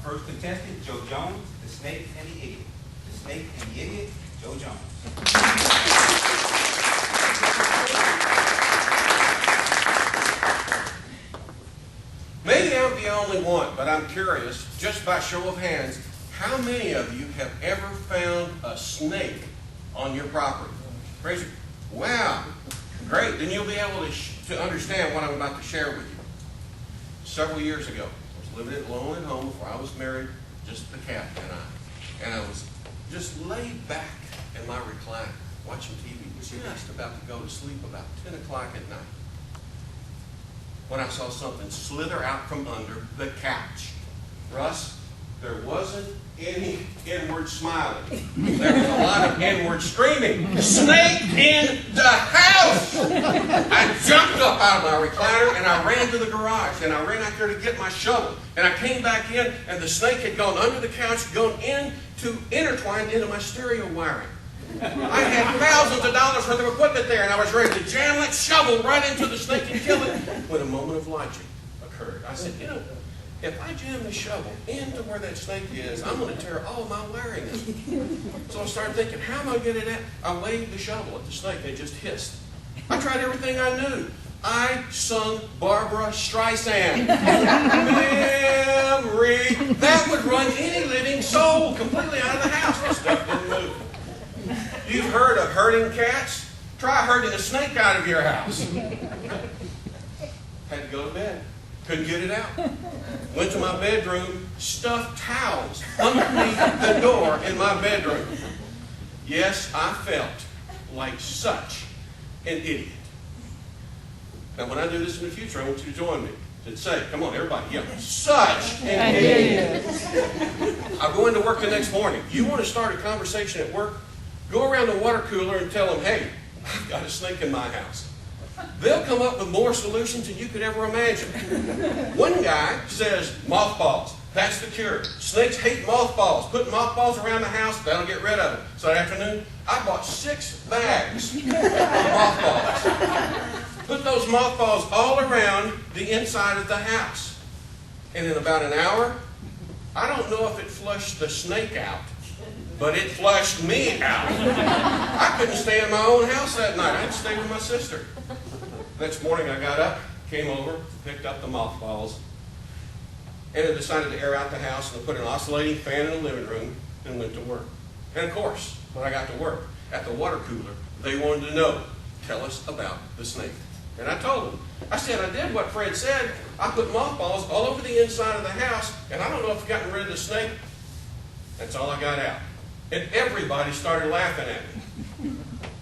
first contestant, Joe Jones, the Snake and the Idiot. The Snake and the Idiot, Joe Jones. Maybe I'm the only one, but I'm curious, just by show of hands, how many of you have ever found a snake on your property? Raise your, wow, great. Then you'll be able to understand what I'm about to share with you. Several years ago, I was living alone at home before I was married, just the cat and I. And I was just laid back in my recliner, watching TV, just about to go to sleep about 10 o'clock at night, when I saw something slither out from under the couch. Russ, there wasn't any inward smiling. There was a lot of inward screaming. Snake in the house! I jumped up out of my recliner and I ran to the garage and I ran out there to get my shovel. And I came back in and the snake had gone under the couch, intertwined into my stereo wiring. I had thousands of dollars worth of equipment there and I was ready to jam that shovel right into the snake and kill it when a moment of logic occurred. I said, you know, if I jam the shovel into where that snake is, I'm going to tear all my wiring in. So I started thinking, how am I going to get it? I waved the shovel at the snake and it just hissed. I tried everything I knew. I sung Barbara Streisand. Memory. That would run any living soul completely out of the house. That stuff didn't move. You've heard of herding cats? Try herding a snake out of your house. Had to go to bed. Couldn't get it out. Went to my bedroom, stuffed towels underneath the door in my bedroom. Yes, I felt like such an idiot. Now, when I do this in the future, I want you to join me. Say, come on, everybody, yell, such an idiot. I'm going to work the next morning. You want to start a conversation at work? Go around the water cooler and tell them, hey, I've got a snake in my house. They'll come up with more solutions than you could ever imagine. One guy says, mothballs. That's the cure. Snakes hate mothballs. Put mothballs around the house, that'll get rid of them. So that afternoon, I bought 6 bags of mothballs. Put those mothballs all around the inside of the house. And in about an hour, I don't know if it flushed the snake out, but it flushed me out. I couldn't stay in my own house that night. I had to stay with my sister. Next morning I got up, came over, picked up the mothballs, and I decided to air out the house and put an oscillating fan in the living room and went to work. And of course, when I got to work at the water cooler, they wanted to know, tell us about the snake. And I told them. I said, I did what Fred said. I put mothballs all over the inside of the house, and I don't know if I've gotten rid of the snake. That's all I got out. And everybody started laughing at me.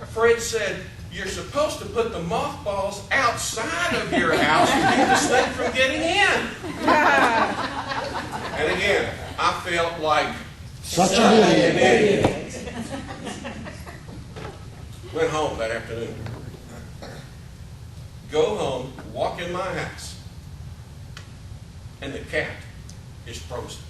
Fred said, you're supposed to put the mothballs outside of your house to keep the snake from getting in. And again, I felt like such an idiot. Went home that afternoon. Go home, walk in my house, and the cat is frozen.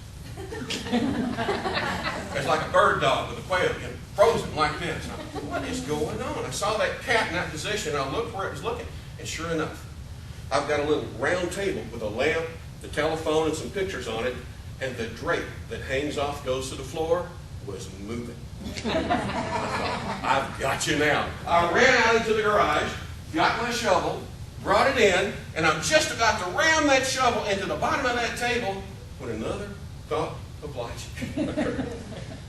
It's like a bird dog with a quail, frozen like this. I thought, what is going on? I saw that cat in that position, and I looked where it was looking, and sure enough, I've got a little round table with a lamp, the telephone, and some pictures on it, and the drape that hangs off, goes to the floor, was moving. I thought, I've got you now. I ran out into the garage, got my shovel, brought it in, and I'm just about to ram that shovel into the bottom of that table when another thought of logic occurred.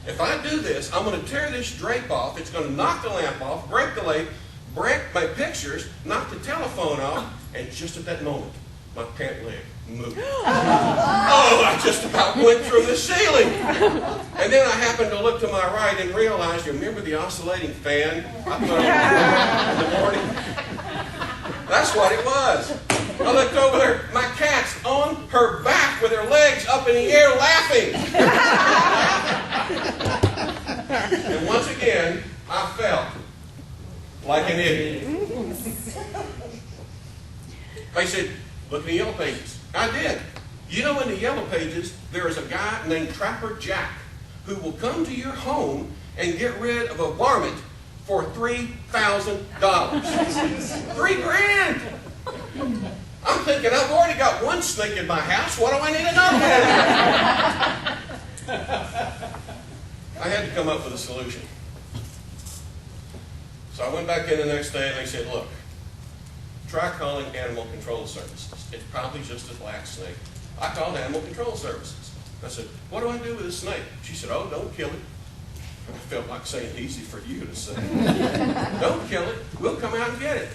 If I do this, I'm going to tear this drape off. It's going to knock the lamp off, break the lamp, break my pictures, knock the telephone off, and just at that moment, my pant leg moved. Oh, I just about went through the ceiling. And then I happened to look to my right and realized, you remember the oscillating fan I put on in the morning? That's what it was. I looked over there, my cat's on her back with her legs up in the air laughing. And once again, I felt like an idiot. They said, look at the yellow pages. I did. You know, in the yellow pages, there is a guy named Trapper Jack who will come to your home and get rid of a varmint for $3,000. $3 grand! I'm thinking, I've already got one snake in my house. What do I need another one? I had to come up with a solution. So I went back in the next day and they said, look, try calling Animal Control Services. It's probably just a black snake. I called Animal Control Services. I said, what do I do with a snake? She said, oh, don't kill it. I felt like saying easy for you to say. Don't kill it. We'll come out and get it.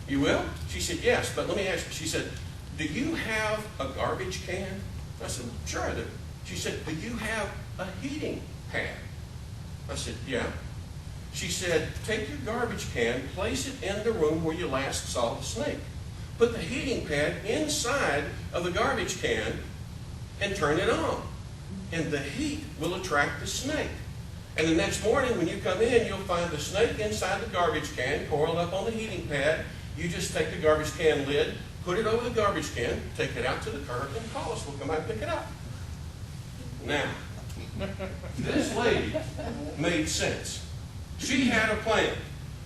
You will? She said, yes, but let me ask you. She said, do you have a garbage can? I said, sure I do. She said, do you have a heating pad? I said, yeah. She said, take your garbage can, place it in the room where you last saw the snake. Put the heating pad inside of the garbage can and turn it on. And the heat will attract the snake. And the next morning when you come in, you'll find the snake inside the garbage can, coiled up on the heating pad. You just take the garbage can lid, put it over the garbage can, take it out to the curb, and call us. We'll come out and pick it up. Now, this lady made sense. She had a plan.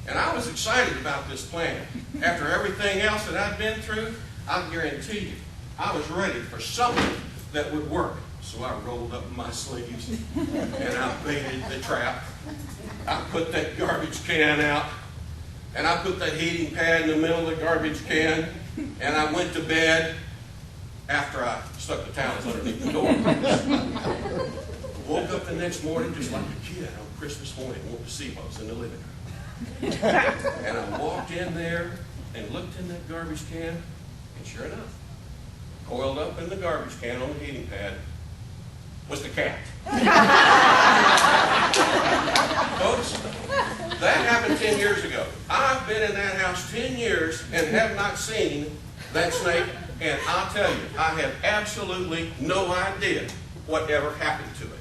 And I was excited about this plan. After everything else that I'd been through, I guarantee you, I was ready for something that would work. So I rolled up my sleeves and I baited the trap. I put that garbage can out and I put the heating pad in the middle of the garbage can and I went to bed after I stuck the towels underneath the door. Woke up the next morning just like a kid on Christmas morning, wanting to see what was in the living room. And I walked in there and looked in that garbage can, and sure enough, coiled up in the garbage can on the heating pad was the cat. Folks, that happened 10 years ago. I've been in that house 10 years and have not seen that snake, and I'll tell you, I have absolutely no idea whatever happened to it.